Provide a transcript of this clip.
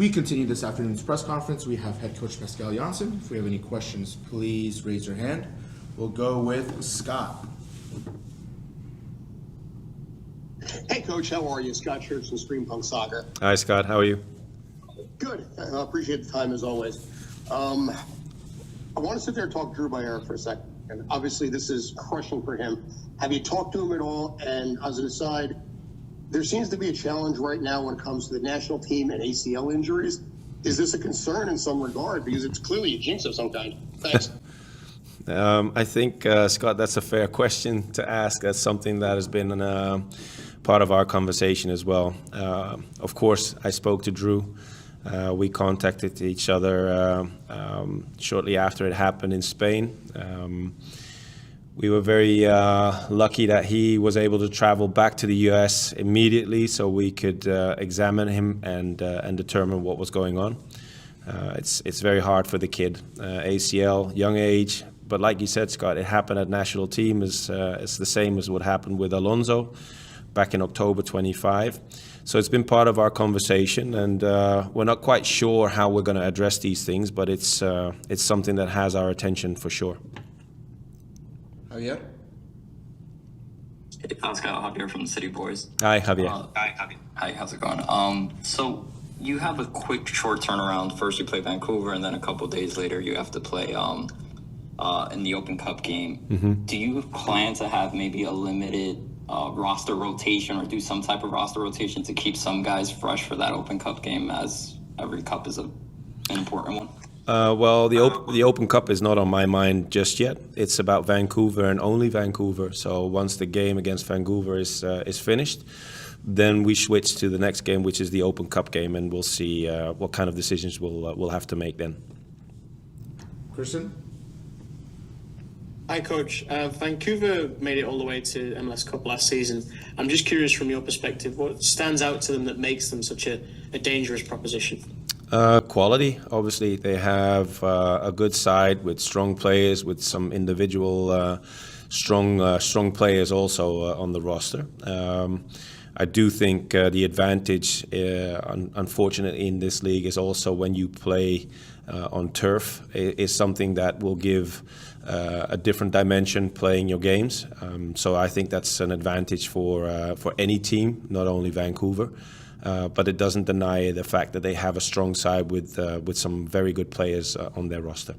We continue this afternoon's press conference. We have head coach Pascal Jansen. If we have any questions, please raise your hand. We'll go with Scott. Hey, Coach, how are you? Scott Church from Stream Punk Soccer. Hi, Scott. How are you? Good. I appreciate the time, as always. I want to sit there and talk Drew Bayera for a second. And obviously, this is crushing for him. Have you talked to him at all? And as an aside, there seems to be a challenge right now when it comes to the national team and ACL injuries. Is this a concern in some regard? Because it's clearly a jinx of some kind. Thanks. I think, Scott, that's a fair question to ask. That's something that has been part of our conversation as well. Of course, I spoke to Drew. We contacted each other shortly after it happened in Spain. We were very lucky that he was able to travel back to the US immediately so we could examine him and determine what was going on. It's very hard for the kid. ACL, young age, but like you said, Scott, it happened at national team. It's the same as what happened with Alonso back in October 25. So it's been part of our conversation, and we're not quite sure how we're going to address these things, but it's something that has our attention for sure. Javier? Hey, Pascal, Javier from the City Boys. Hi, Javier. Hi, how's it going? So you have a quick, short turnaround. First you play Vancouver, and then a couple of days later you have to play in the Open Cup game. Mm-hmm. Do you plan to have maybe a limited roster rotation or do some type of roster rotation to keep some guys fresh for that Open Cup game, as every cup is an important one? Well, the Open Cup is not on my mind just yet. It's about Vancouver and only Vancouver. So once the game against Vancouver is finished, then we switch to the next game, which is the Open Cup game, and we'll see what kind of decisions we'll have to make then. Christian? Hi, Coach. Vancouver made it all the way to MLS Cup last season. I'm just curious from your perspective, what stands out to them that makes them such a dangerous proposition? Quality. Obviously, they have a good side with strong players, with some individual strong players also on the roster. I do think the advantage, unfortunately, in this league is also when you play on turf is something that will give a different dimension playing your games. So I think that's an advantage for any team, not only Vancouver. But it doesn't deny the fact that they have a strong side with some very good players on their roster.